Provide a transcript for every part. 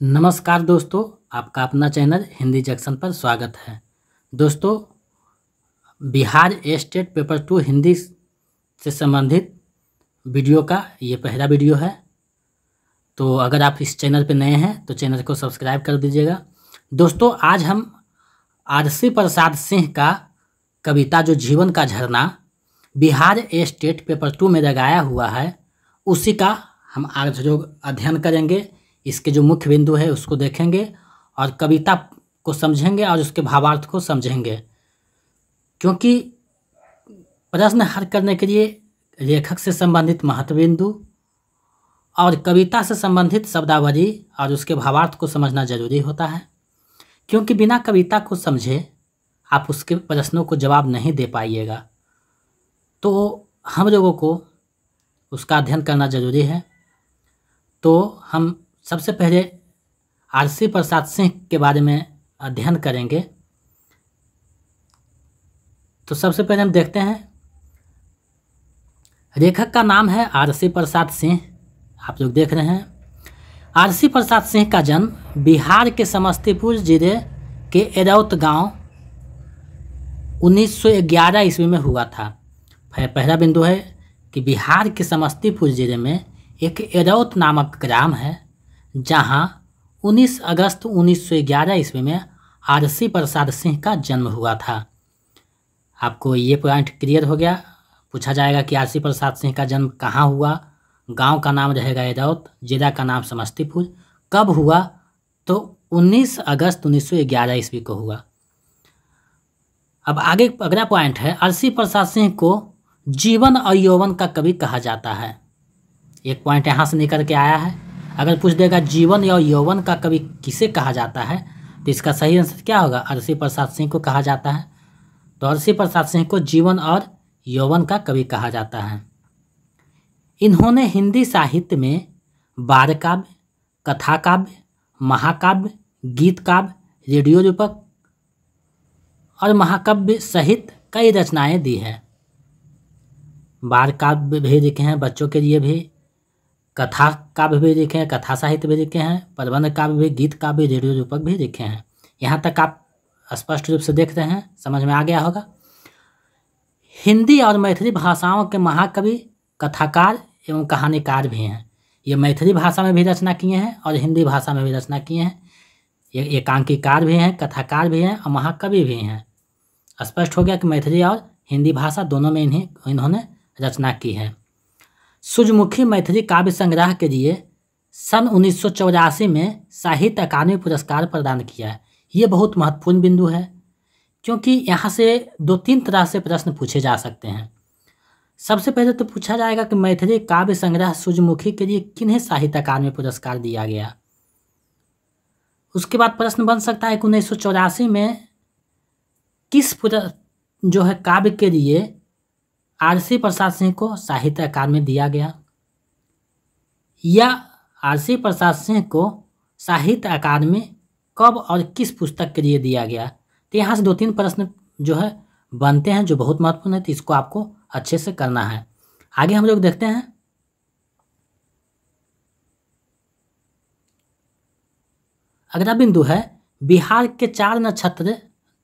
नमस्कार दोस्तों, आपका अपना चैनल हिंदी जंक्शन पर स्वागत है। दोस्तों, बिहार स्टेट पेपर 2 हिंदी से संबंधित वीडियो का ये पहला वीडियो है। तो अगर आप इस चैनल पर नए हैं तो चैनल को सब्सक्राइब कर दीजिएगा। दोस्तों, आज हम आरसी प्रसाद सिंह का कविता जो जीवन का झरना बिहार स्टेट पेपर 2 में लगाया हुआ है, उसी का हम आज जो अध्ययन करेंगे। इसके जो मुख्य बिंदु है उसको देखेंगे और कविता को समझेंगे और उसके भावार्थ को समझेंगे, क्योंकि प्रश्न हल करने के लिए लेखक से संबंधित महत्व बिंदु और कविता से संबंधित शब्दावली और उसके भावार्थ को समझना जरूरी होता है। क्योंकि बिना कविता को समझे आप उसके प्रश्नों को जवाब नहीं दे पाइएगा। तो हम लोगों को उसका अध्ययन करना जरूरी है। तो हम सबसे पहले आरसी प्रसाद सिंह के बारे में अध्ययन करेंगे। तो सबसे पहले हम देखते हैं, लेखक का नाम है आरसी प्रसाद सिंह। आप लोग देख रहे हैं, आरसी प्रसाद सिंह का जन्म बिहार के समस्तीपुर जिले के एरौत गांव 1911 ईस्वी में हुआ था। पहला बिंदु है कि बिहार के समस्तीपुर जिले में एक एरौत नामक ग्राम है, जहां 19 अगस्त 1911 ईस्वी में आरसी प्रसाद सिंह का जन्म हुआ था। आपको ये पॉइंट क्लियर हो गया। पूछा जाएगा कि आरसी प्रसाद सिंह का जन्म कहाँ हुआ। गांव का नाम रहेगा एरौत, जिला का नाम समस्तीपुर। कब हुआ? तो 19 अगस्त 1911 ईस्वी को हुआ। अब आगे अगला पॉइंट है, आरसी प्रसाद सिंह को जीवन और यौवन का कवि कहा जाता है। एक पॉइंट यहाँ से निकल के आया है। अगर पूछ देगा जीवन या यौवन का कवि किसे कहा जाता है, तो इसका सही आंसर क्या होगा? आरसी प्रसाद सिंह को कहा जाता है। तो आरसी प्रसाद सिंह को जीवन और यौवन का कवि कहा जाता है। इन्होंने हिंदी साहित्य में बाल काव्य, कथा काव्य, महाकाव्य, गीत काव्य, रेडियो रूपक और महाकाव्य सहित कई रचनाएं दी है। बाल काव्य भी लिखे हैं बच्चों के लिए भी, कथा काव्य भी लिखे हैं, कथा साहित्य भी लिखे हैं, प्रबंध काव्य भी, गीत काव्य, रेडियो रूपक भी लिखे हैं। यहाँ तक आप स्पष्ट रूप से देख रहे हैं, समझ में आ गया होगा। हिंदी और मैथिली भाषाओं के महाकवि, कथाकार एवं कहानीकार भी हैं। ये मैथिली भाषा में भी रचना किए हैं और हिंदी भाषा में भी रचना किए हैं। ये एकांकीकार भी हैं, कथाकार भी हैं और महाकवि भी हैं। स्पष्ट हो गया कि मैथिली और हिंदी भाषा दोनों में इन्होंने रचना की है। सूर्यमुखी मैथिली काव्य संग्रह के लिए सन 1984 में साहित्य अकादमी पुरस्कार प्रदान किया है। ये बहुत महत्वपूर्ण बिंदु है, क्योंकि यहाँ से 2-3 तरह से प्रश्न पूछे जा सकते हैं। सबसे पहले तो पूछा जाएगा कि मैथिली काव्य संग्रह सूर्यमुखी के लिए किन्हें साहित्य अकादमी पुरस्कार दिया गया। उसके बाद प्रश्न बन सकता है कि 1984 में किस जो है काव्य के लिए आरसी प्रसाद सिंह को साहित्य अकादमी दिया गया, या आरसी प्रसाद सिंह को साहित्य अकादमी कब और किस पुस्तक के लिए दिया गया। तो यहाँ से 2-3 प्रश्न जो है बनते हैं, जो बहुत महत्वपूर्ण है। तो इसको आपको अच्छे से करना है। आगे हम लोग देखते हैं, अगला बिंदु है, बिहार के 4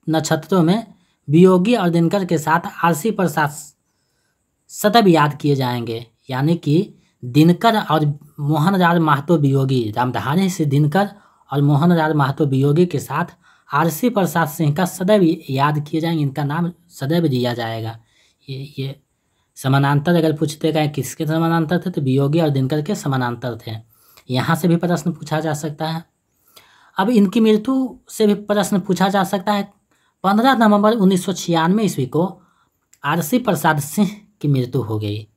नक्षत्रों में वियोगी और दिनकर के साथ आरसी प्रसाद सदैव याद किए जाएंगे। यानी कि दिनकर और मोहनलाल महतो वियोगी, रामधारी सिंह दिनकर और मोहनलाल महतो वियोगी के साथ आरसी प्रसाद सिंह का सदैव याद किए जाएंगे। इनका नाम सदैव लिया जाएगा। ये समानांतर अगर पूछते गए किसके समानांतर थे, तो वियोगी और दिनकर के समानांतर थे। यहाँ से भी प्रश्न पूछा जा सकता है। अब इनकी मृत्यु से भी प्रश्न पूछा जा सकता है। 15 नवंबर 1996 ईस्वी को आरसी प्रसाद सिंह की मृत्यु हो गई।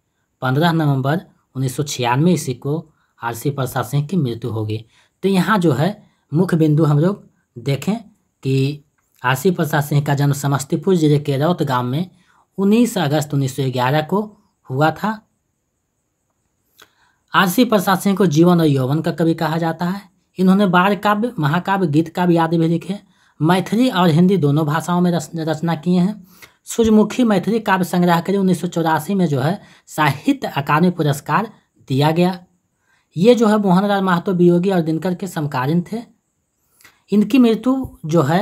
15 नवंबर 1996 ईस्वी को आरसी प्रसाद सिंह की मृत्यु हो गई। तो यहाँ जो है मुख्य बिंदु हम लोग देखें कि आरसी प्रसाद सिंह का जन्म समस्तीपुर जिले के एरौत गांव में 19 अगस्त 1911 को हुआ था। आरसी प्रसाद सिंह को जीवन और यौवन का कवि कहा जाता है। इन्होंने बाल काव्य, महाकाव्य, गीत काव्य आदि भी लिखे। मैथिली और हिंदी दोनों भाषाओं में रचना किए हैं। सूर्यमुखी मैथिली काव्य संग्रह के लिए 1984 में जो है साहित्य अकादमी पुरस्कार दिया गया। ये जो है मोहनलाल महतो वियोगी और दिनकर के समकालीन थे। इनकी मृत्यु जो है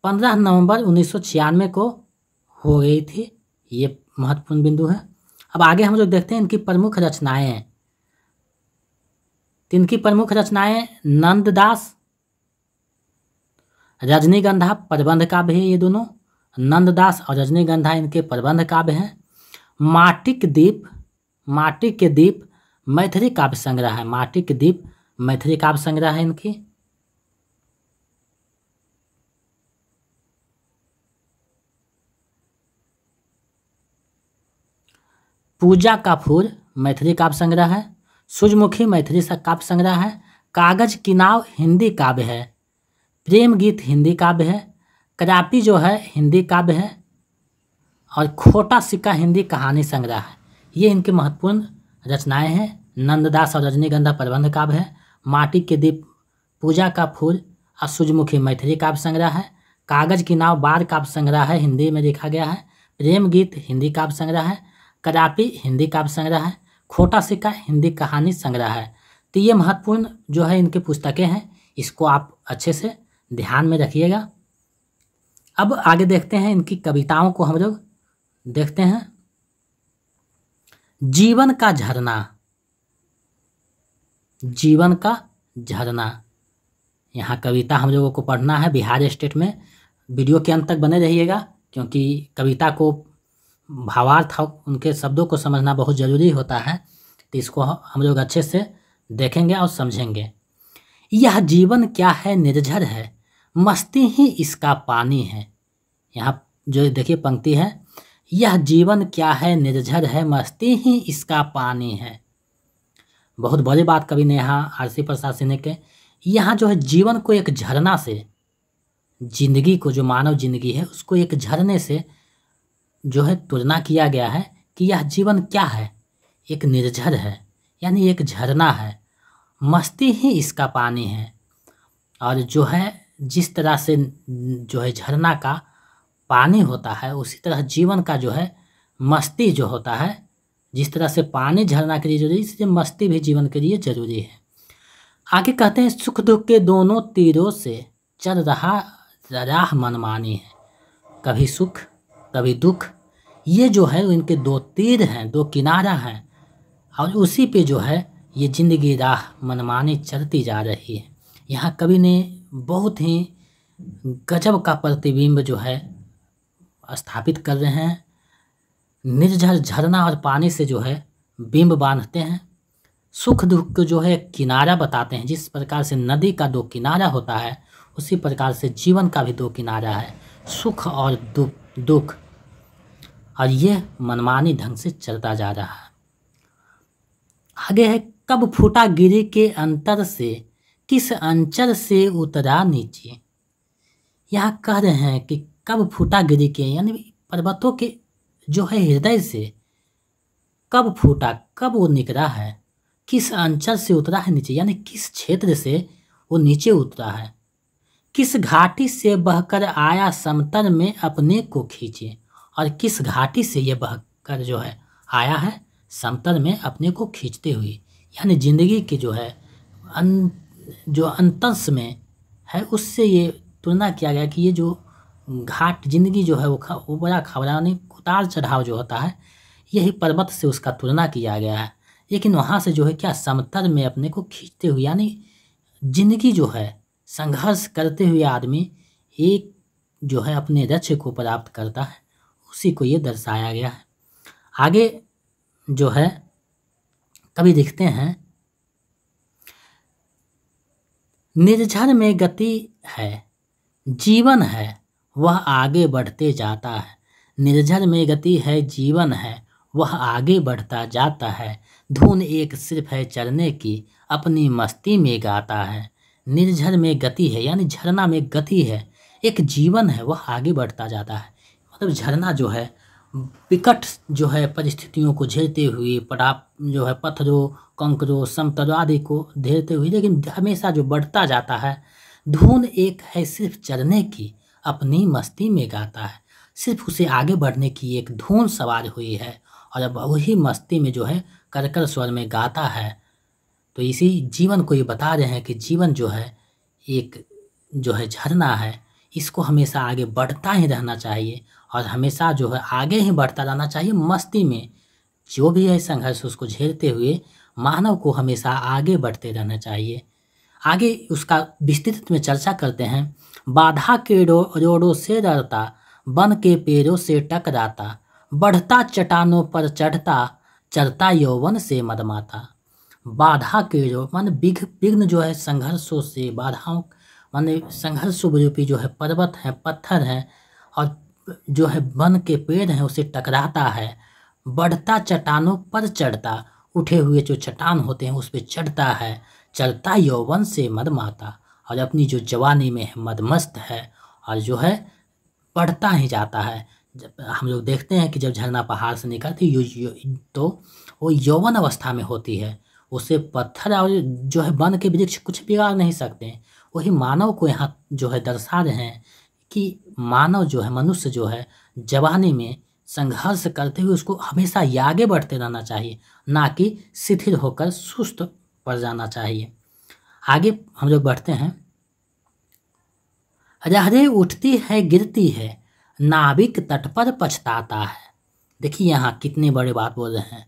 15 नवंबर 1996 को हो गई थी। ये महत्वपूर्ण बिंदु है। अब आगे हम लोग देखते हैं इनकी प्रमुख रचनाएं। तो इनकी प्रमुख रचनाएं नंददास, रजनीगंधा प्रबंध काव्य है। ये दोनों नंददास और रजनीगंधा इनके प्रबंध काव्य हैं। माटिक के दीप मैथिली काव्य संग्रह है। माटिक दीप मैथिली काव्य संग्रह है इनकी। पूजा का फूल मैथिली काव्य संग्रह है। सूर्यमुखी मैथिली काव्य संग्रह है। कागज की नाव हिंदी काव्य है। प्रेम गीत हिंदी काव्य है। कदापि जो है हिंदी काव्य है। और खोटा सिक्का हिंदी कहानी संग्रह है। ये इनके महत्वपूर्ण रचनाएं हैं। नंददास और रजनीगंधा प्रबंध काव्य है। माटी के दीप, पूजा का फूल और सूर्यमुखी मैथिली काव्य संग्रह है। कागज की नाव बाल काव्य संग्रह है, हिंदी में लिखा गया है। प्रेम गीत हिंदी काव्य संग्रह है। कदापि हिंदी काव्य संग्रह है। खोटा सिक्का हिंदी कहानी संग्रह है। तो ये महत्वपूर्ण जो है इनकी पुस्तकें हैं। इसको आप अच्छे से ध्यान में रखिएगा। अब आगे देखते हैं इनकी कविताओं को हम लोग देखते हैं। जीवन का झरना, जीवन का झरना, यहाँ कविता हम लोगों को पढ़ना है बिहार स्टेट में। वीडियो के अंत तक बने रहिएगा क्योंकि कविता को भावार्थ उनके शब्दों को समझना बहुत ज़रूरी होता है। तो इसको हम लोग अच्छे से देखेंगे और समझेंगे। यह जीवन क्या है निर्झर है, मस्ती ही इसका पानी है। यहाँ जो देखिए पंक्ति है, यह जीवन क्या है निर्झर है, मस्ती ही इसका पानी है। बहुत बड़ी बात कवि ने यहाँ आरसी प्रसाद सिन्हा के यहाँ जो है जीवन को एक झरना से, जिंदगी को, जो मानव जिंदगी है उसको एक झरने से जो है तुलना किया गया है कि यह जीवन क्या है, एक निर्झर है यानी एक झरना है, मस्ती ही इसका पानी है। और जो है जिस तरह से जो है झरना का पानी होता है उसी तरह जीवन का जो है मस्ती जो होता है, जिस तरह से पानी झरना के लिए जरूरी, इसलिए मस्ती भी जीवन के लिए जरूरी है। आगे कहते हैं सुख दुख के दोनों तीरों से चल रहा राह मनमानी है। कभी सुख कभी दुख, ये जो है इनके दो तीर हैं, दो किनारा हैं और उसी पे जो है ये जिंदगी राह मनमानी चलती जा रही है। यहाँ कवि ने बहुत ही गजब का प्रतिबिंब जो है स्थापित कर रहे हैं। निर्झर झरना और पानी से जो है बिंब बांधते हैं। सुख दुख को जो है किनारा बताते हैं। जिस प्रकार से नदी का दो किनारा होता है उसी प्रकार से जीवन का भी दो किनारा है, सुख और दुख, और ये मनमानी ढंग से चलता जा रहा है। आगे है कब फूटा गिरी के अंतर से, किस अंचल से उतरा नीचे। यहाँ कह रहे हैं कि कब फूटा गिरी के यानी पर्वतों के जो है हृदय से कब फूटा, कब वो निकला है, किस अंचल से उतरा है नीचे यानी किस क्षेत्र से वो नीचे उतरा है। किस घाटी से बहकर आया समतल में अपने को खींचे, और किस घाटी से ये बहकर जो है आया है समतल में अपने को खींचते हुए, यानी जिंदगी के जो है जो अंतस में है उससे ये तुलना किया गया कि ये जो घाट जिंदगी जो है वो बड़ा खबराने उतार चढ़ाव जो होता है यही पर्वत से उसका तुलना किया गया है। लेकिन वहाँ से जो है क्या समतल में अपने को खींचते हुए, यानी जिंदगी जो है संघर्ष करते हुए आदमी एक जो है अपने लक्ष्य को प्राप्त करता है, उसी को ये दर्शाया गया है। आगे जो है कवि लिखते हैं निर्झर में गति है, जीवन है वह आगे बढ़ते जाता है। निर्झर में गति है, जीवन है वह आगे बढ़ता जाता है। धुन एक सिर्फ है चलने की, अपनी मस्ती में गाता है। निर्झर में गति है यानी झरना में गति है, एक जीवन है वह आगे बढ़ता जाता है। मतलब झरना जो है विकट जो है परिस्थितियों को झेलते हुए जो है पत्थरों, कंकरों, समतल आदि को झेलते हुए लेकिन हमेशा जो बढ़ता जाता है। धुन एक है सिर्फ चलने की, अपनी मस्ती में गाता है। सिर्फ उसे आगे बढ़ने की एक धुन सवार हुई है और अब वही मस्ती में जो है करकर स्वर में गाता है। तो इसी जीवन को ये बता रहे हैं कि जीवन जो है एक जो है झरना है, इसको हमेशा आगे बढ़ता ही रहना चाहिए और हमेशा जो है आगे ही बढ़ता रहना चाहिए मस्ती में। जो भी है संघर्ष उसको झेलते हुए मानव को हमेशा आगे बढ़ते रहना चाहिए। आगे उसका विस्तृत में चर्चा करते हैं। बाधा के रोड़ों से डरता, बन के पेड़ों से टकराता, बढ़ता चट्टानों पर चढ़ता, चढ़ता यौवन से मदमाता। बाधा के मान विघ्न जो है संघर्षों से, बाधाओं माने संघर्ष रूपी जो है पर्वत है, पत्थर है और जो है बन के पेड़ है उसे टकराता है। बढ़ता चट्टानों पर चढ़ता, उठे हुए जो चट्टान होते हैं उस पर चढ़ता है। चलता यौवन से मदमाता, और अपनी जो जवानी में मदमस्त है और जो है बढ़ता ही जाता है। जब हम लोग देखते हैं कि जब झरना पहाड़ से निकलती तो वो यौवन अवस्था में होती है, उसे पत्थर और जो है वन के वृक्ष कुछ बिगाड़ नहीं सकते। वही मानव को यहाँ जो है दर्शा रहे हैं कि मानव जो है, मनुष्य जो है जवानी में संघर्ष करते हुए उसको हमेशा आगे बढ़ते रहना चाहिए, ना कि शिथिल होकर सुस्त पड़ जाना चाहिए। आगे हम लोग बढ़ते हैं। लहरें उठती है गिरती है, नाविक तट पर पछताता है। देखिए यहाँ कितने बड़े बात बोल रहे हैं।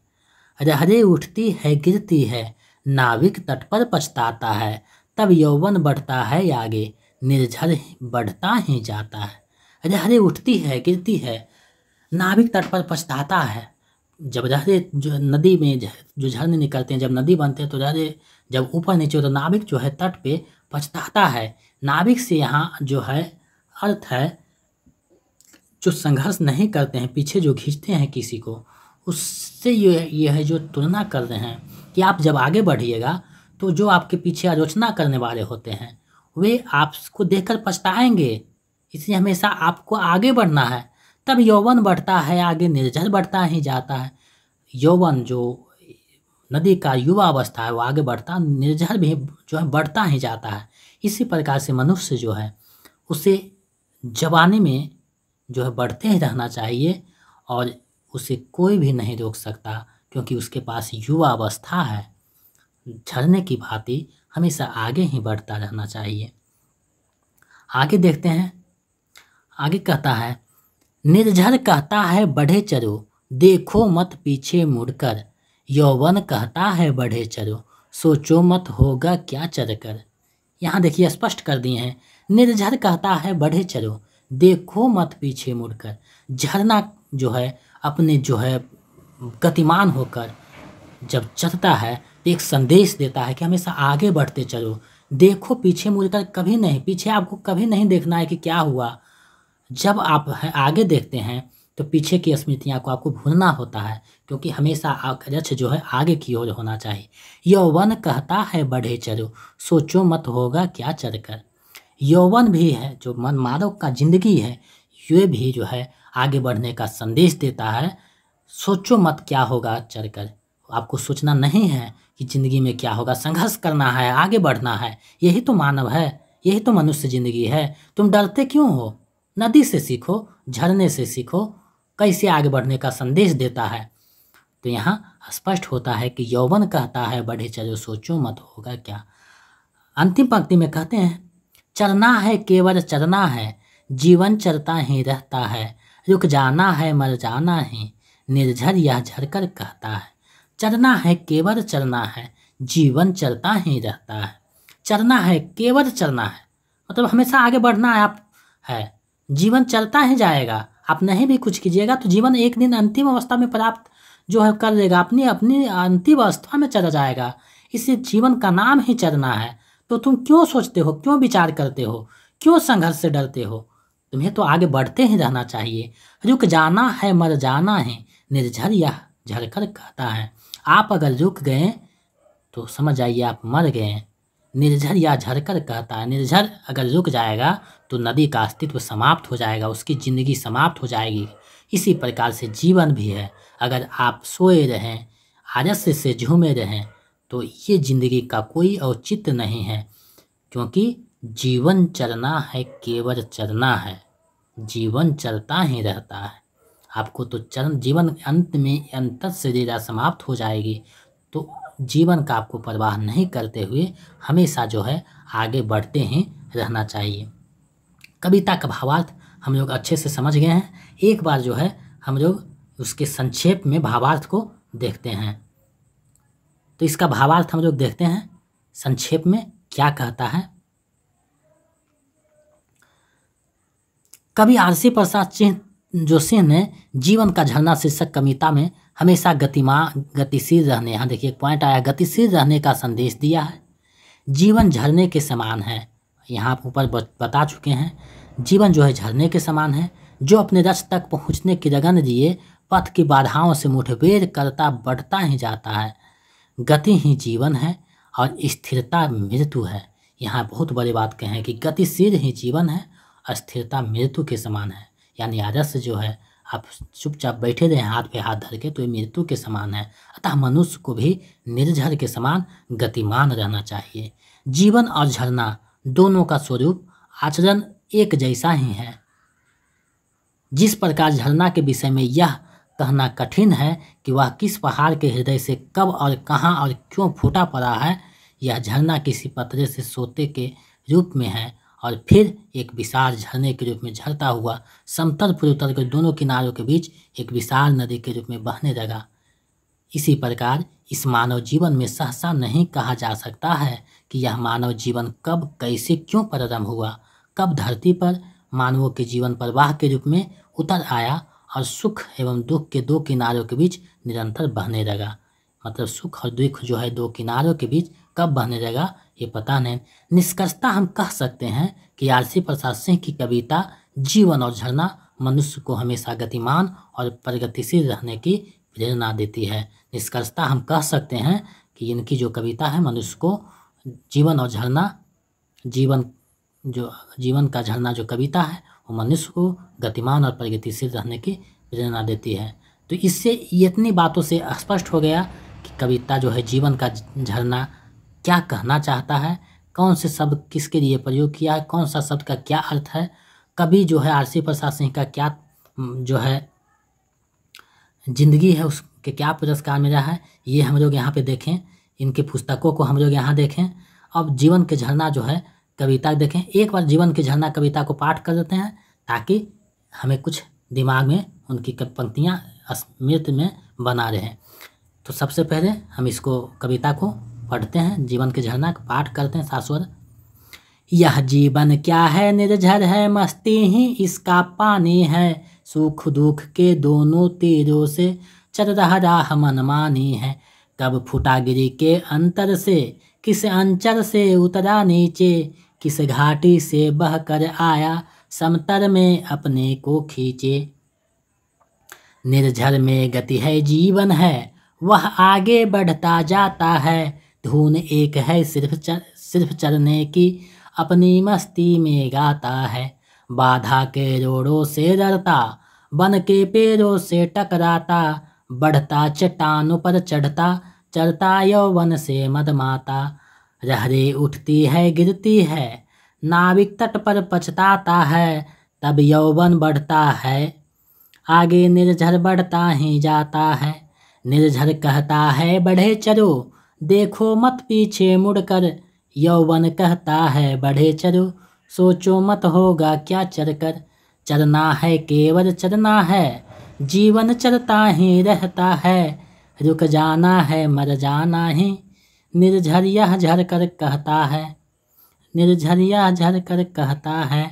लहरें उठती है गिरती है, नाविक तट पर पछताता है, तब यौवन बढ़ता है आगे, निर्झर बढ़ता ही जाता है। लहरें उठती है गिरती है, नाविक तट पर पछताता है। जब लहरें जो नदी में जो झरने निकलते हैं, जब नदी बनते हैं तो लहरें जब ऊपर नीचे तो नाविक जो है तट पे पछताता है। नाविक से यहाँ जो है अर्थ है जो संघर्ष नहीं करते हैं, पीछे जो खींचते हैं किसी को, उससे ये है जो तुलना कर रहे हैं कि आप जब आगे बढ़िएगा तो जो आपके पीछे आलोचना करने वाले होते हैं वे आपको देखकर पछताएंगे। इसलिए हमेशा आपको आगे बढ़ना है, तब यौवन बढ़ता है आगे, निर्झर बढ़ता ही जाता है। यौवन जो नदी का युवा अवस्था है वो आगे बढ़ता, निर्झर भी जो है बढ़ता ही जाता है। इसी प्रकार से मनुष्य जो है उसे जवानी में जो है बढ़ते ही रहना चाहिए और उसे कोई भी नहीं रोक सकता, क्योंकि उसके पास युवा अवस्था है। झरने की भांति हमेशा आगे ही बढ़ता रहना चाहिए। आगे देखते हैं। आगे कहता है, निर्झर कहता है बढ़े चलो, देखो मत पीछे मुड़कर, यौवन कहता है बढ़े चलो, सोचो मत होगा क्या चढ़कर। यहाँ देखिए स्पष्ट कर दिए हैं। निर्झर कहता है बढ़े चलो, देखो मत पीछे मुड़कर। झरना जो है अपने जो है गतिमान होकर जब चलता है तो एक संदेश देता है कि हमेशा आगे बढ़ते चलो, देखो पीछे मुड़कर कभी नहीं, पीछे आपको कभी नहीं देखना है कि क्या हुआ। जब आप आगे देखते हैं तो पीछे की स्मृतियाँ को आपको भूलना होता है, क्योंकि हमेशा लक्ष्य जो है आगे की ओर होना चाहिए। यौवन कहता है बढ़े चलो, सोचो मत होगा क्या चढ़कर। यौवन भी है जो मन मानव का जिंदगी है, ये भी जो है आगे बढ़ने का संदेश देता है। सोचो मत क्या होगा चढ़कर, आपको सोचना नहीं है कि ज़िंदगी में क्या होगा, संघर्ष करना है, आगे बढ़ना है। यही तो मानव है, यही तो मनुष्य ज़िंदगी है। तुम डरते क्यों हो? नदी से सीखो, झरने से सीखो, कैसे आगे बढ़ने का संदेश देता है। तो यहाँ स्पष्ट होता है कि यौवन कहता है बढ़े चलो, सोचो मत होगा क्या। अंतिम पंक्ति में कहते हैं, चलना है केवल चलना है, जीवन चलता ही रहता है, रुक जाना है मर जाना ही, निर्झर यह झरकर कहता है। चलना है केवल चलना है, जीवन चलता ही रहता है। चलना है केवल चलना है मतलब हमेशा आगे बढ़ना है। आप है जीवन चलता ही जाएगा, आप नहीं भी कुछ कीजिएगा तो जीवन एक दिन अंतिम अवस्था में प्राप्त जो है कर लेगा, अपनी अपनी अंतिम अवस्था में चला जाएगा। इसलिए जीवन का नाम ही चलना है। तो तुम क्यों सोचते हो, क्यों विचार करते हो, क्यों संघर्ष से डरते हो? तुम्हें तो आगे बढ़ते ही रहना चाहिए। रुक जाना है मर जाना है, निर्झर यह झरकर कहता है। आप अगर रुक गए तो समझ जाइए आप मर गए। निर्झर या झरकर कहता है, निर्झर अगर रुक जाएगा तो नदी का अस्तित्व समाप्त हो जाएगा, उसकी ज़िंदगी समाप्त हो जाएगी। इसी प्रकार से जीवन भी है। अगर आप सोए रहें, आलस्य से झूमे रहें तो ये ज़िंदगी का कोई औचित्य नहीं है, क्योंकि जीवन चलना है केवल चलना है, जीवन चलता ही रहता है। आपको तो जीवन अंत में अंत शरीर समाप्त हो जाएगी, तो जीवन का आपको परवाह नहीं करते हुए हमेशा जो है आगे बढ़ते ही रहना चाहिए। कविता का भावार्थ हम लोग अच्छे से समझ गए हैं। एक बार जो है हम लोग उसके संक्षेप में भावार्थ को देखते हैं। तो इसका भावार्थ हम लोग देखते हैं संक्षेप में क्या कहता है। कवि आरसी प्रसाद सिंह ने जीवन का झरना शीर्षक कविता में हमेशा गतिशील रहने, यहाँ देखिए एक पॉइंट आया, गतिशील रहने का संदेश दिया है। जीवन झरने के समान है, यहाँ आप ऊपर बता चुके हैं। जीवन जो है झरने के समान है, जो अपने लक्ष्य तक पहुँचने की लगन लिए पथ की बाधाओं से मुठभेड़ करता बढ़ता ही जाता है। गति ही जीवन है और स्थिरता मृत्यु है। यहाँ बहुत बड़ी बात कहें कि गतिशील ही जीवन है, अस्थिरता मृत्यु के समान है। यानी आदर्श जो है आप चुपचाप बैठे रहे हाथ पे हाथ धर के, तो ये मृत्यु के समान है। अतः मनुष्य को भी निर्झर के समान गतिमान रहना चाहिए। जीवन और झरना दोनों का स्वरूप आचरण एक जैसा ही है। जिस प्रकार झरना के विषय में यह कहना कठिन है कि वह किस पहाड़ के हृदय से कब और कहाँ और क्यों फूटा पड़ा है, यह झरना किसी पतरे से सोते के रूप में है और फिर एक विशाल झरने के रूप में झरता हुआ समतल पूर्वोत्तर के दोनों किनारों के बीच एक विशाल नदी के रूप में बहने लगा। इसी प्रकार इस मानव जीवन में सहसा नहीं कहा जा सकता है कि यह मानव जीवन कब कैसे क्यों प्रारंभ हुआ, कब धरती पर मानवों के जीवन प्रवाह के रूप में उतर आया और सुख एवं दुख के दो किनारों के बीच निरंतर बहने लगा। मतलब सुख और दुख जो है दो किनारों के बीच कब बहने लगा ये पता नहीं। निष्कर्षतः हम कह सकते हैं कि आरसी प्रसाद सिंह की कविता जीवन और झरना मनुष्य को हमेशा गतिमान और प्रगतिशील रहने की प्रेरणा देती है। निष्कर्षतः हम कह सकते हैं कि इनकी जो कविता है मनुष्य को जीवन और झरना, जीवन का झरना जो कविता है वो मनुष्य को गतिमान और प्रगतिशील रहने की प्रेरणा देती है। तो इससे इतनी बातों से स्पष्ट हो गया कि कविता जो है जीवन का झरना क्या कहना चाहता है, कौन से शब्द किसके लिए प्रयोग किया है, कौन सा शब्द का क्या अर्थ है, कवि जो है आरसी प्रसाद सिंह का क्या जो है जिंदगी है उसके क्या पुरस्कार मिला है, ये हम लोग यहाँ पे देखें। इनके पुस्तकों को हम लोग यहाँ देखें। अब जीवन के झरना जो है कविता देखें। एक बार जीवन के झरना कविता को पाठ कर देते हैं ताकि हमें कुछ दिमाग में उनकी पंक्तियाँ स्मृति में बना रहे। तो सबसे पहले हम इसको कविता को पढ़ते हैं, जीवन के झरना का पाठ करते हैं शाश्वत। यह जीवन क्या है निर्झर है, मस्ती ही इसका पानी है, सुख दुख के दोनों तीरों से चल रहा राह मनमानी है। कब फूटा गिरी के अंतर से, किस अंचल से उतरा नीचे, किस घाटी से बह कर आया समतर में अपने को खींचे। निर्झर में गति है जीवन है, वह आगे बढ़ता जाता है, धुन एक है सिर्फ चलने की, अपनी मस्ती में गाता है। बाधा के रोड़ों से डरता, बन के पेड़ों से टकराता, बढ़ता चट्टानों पर चढ़ता, चढ़ता यौवन से मदमाता। लहरें उठती है गिरती है, नाविक तट पर पछताता है, तब यौवन बढ़ता है, आगे निर्झर बढ़ता ही जाता है। निर्झर कहता है बढ़े चलो, देखो मत पीछे मुड़कर, यौवन कहता है बढ़े चलो, सोचो मत होगा क्या चलकर। चलना है केवल चलना है, जीवन चलता ही रहता है, रुक जाना है मर जाना ही, निर्झर यह झर कर कहता है, निर्झर यह झर कर कहता है,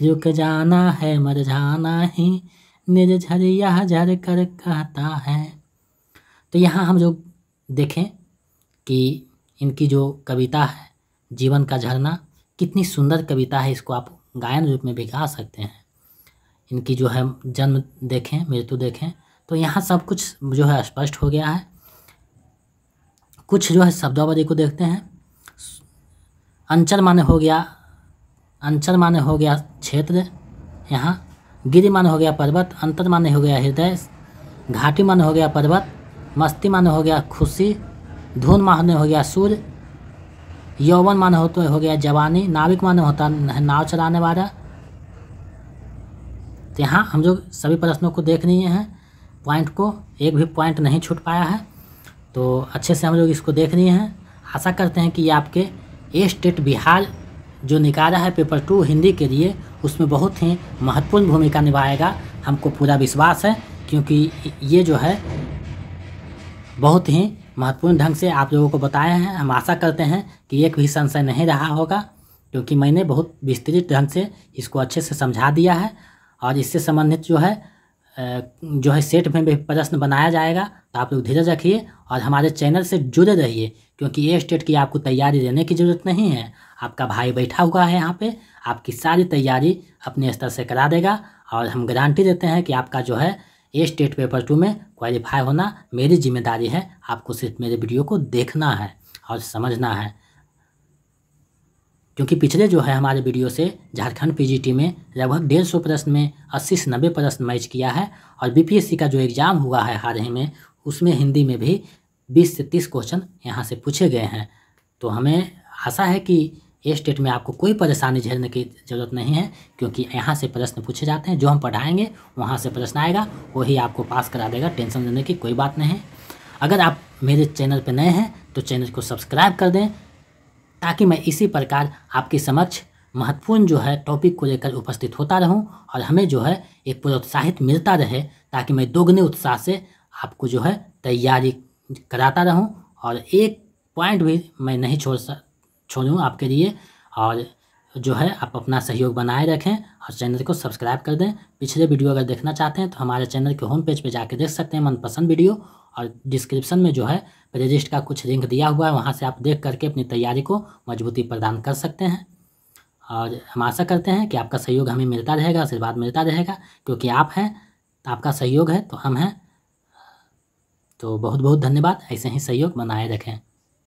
रुक जाना है मर जाना ही, निर्झर यह झर कर कहता है। तो यहाँ हम लोग देखें कि इनकी जो कविता है जीवन का झरना कितनी सुंदर कविता है। इसको आप गायन रूप में भी गा सकते हैं। इनकी जो है जन्म देखें, मृत्यु देखें, तो यहाँ सब कुछ जो है स्पष्ट हो गया है। कुछ जो है शब्दावली को देखते हैं। अंचल माने हो गया, अंचल माने हो गया क्षेत्र, यहाँ गिरि माने हो गया पर्वत, अंतर माने हो गया हृदय, घाटी माने हो गया पर्वत, मस्ती माने हो गया खुशी, धुन माने हो गया सूर्य, यौवन माने हो गया जवानी, नाविक माने होता है नाव चलाने वाला, तो यहाँ हम जो सभी प्रश्नों को देख लिए हैं, पॉइंट को, एक भी पॉइंट नहीं छूट पाया है। तो अच्छे से हम लोग इसको देख लिए हैं। आशा करते हैं कि ये आपके ए स्टेट बिहार जो निकाला है पेपर 2 हिंदी के लिए, उसमें बहुत ही महत्वपूर्ण भूमिका निभाएगा, हमको पूरा विश्वास है। क्योंकि ये जो है बहुत ही महत्वपूर्ण ढंग से आप लोगों को बताए हैं। हम आशा करते हैं कि एक भी संशय नहीं रहा होगा, क्योंकि मैंने बहुत विस्तृत ढंग से इसको अच्छे से समझा दिया है। और इससे संबंधित जो है सेट में भी प्रश्न बनाया जाएगा। तो आप लोग धीरज रखिए और हमारे चैनल से जुड़े रहिए, क्योंकि ए स्टेट की आपको तैयारी देने की ज़रूरत नहीं है। आपका भाई बैठा हुआ है यहाँ पे, आपकी सारी तैयारी अपने स्तर से करा देगा। और हम गारंटी देते हैं कि आपका जो है ए स्टेट पेपर 2 में क्वालिफाई होना मेरी जिम्मेदारी है। आपको सिर्फ मेरे वीडियो को देखना है और समझना है, क्योंकि पिछले जो है हमारे वीडियो से झारखंड पीजीटी में लगभग 150 प्रश्न में 80 से 90 प्रश्न मैच किया है। और बीपीएससी का जो एग्ज़ाम हुआ है हाल ही में, उसमें हिंदी में भी 20 से 30 क्वेश्चन यहाँ से पूछे गए हैं। तो हमें आशा है कि ए स्टेट में आपको कोई परेशानी झेलने की ज़रूरत नहीं है, क्योंकि यहाँ से प्रश्न पूछे जाते हैं। जो हम पढ़ाएंगे वहाँ से प्रश्न आएगा, वही आपको पास करा देगा। टेंशन लेने की कोई बात नहीं है। अगर आप मेरे चैनल पर नए हैं तो चैनल को सब्सक्राइब कर दें, ताकि मैं इसी प्रकार आपके समक्ष महत्वपूर्ण जो है टॉपिक को लेकर उपस्थित होता रहूं और हमें जो है एक प्रोत्साहित मिलता रहे, ताकि मैं दोगुने उत्साह से आपको जो है तैयारी कराता रहूं और एक पॉइंट भी मैं नहीं छोड़ूं आपके लिए। और जो है आप अपना सहयोग बनाए रखें और चैनल को सब्सक्राइब कर दें। पिछले वीडियो अगर देखना चाहते हैं तो हमारे चैनल के होम पेज पे जाके देख सकते हैं मनपसंद वीडियो, और डिस्क्रिप्शन में जो है प्लेलिस्ट का कुछ लिंक दिया हुआ है, वहाँ से आप देख करके अपनी तैयारी को मजबूती प्रदान कर सकते हैं। और हम आशा करते हैं कि आपका सहयोग हमें मिलता रहेगा, आशीर्वाद मिलता रहेगा, क्योंकि आप हैं तो आपका सहयोग है तो हम हैं। तो बहुत बहुत धन्यवाद, ऐसे ही सहयोग बनाए रखें।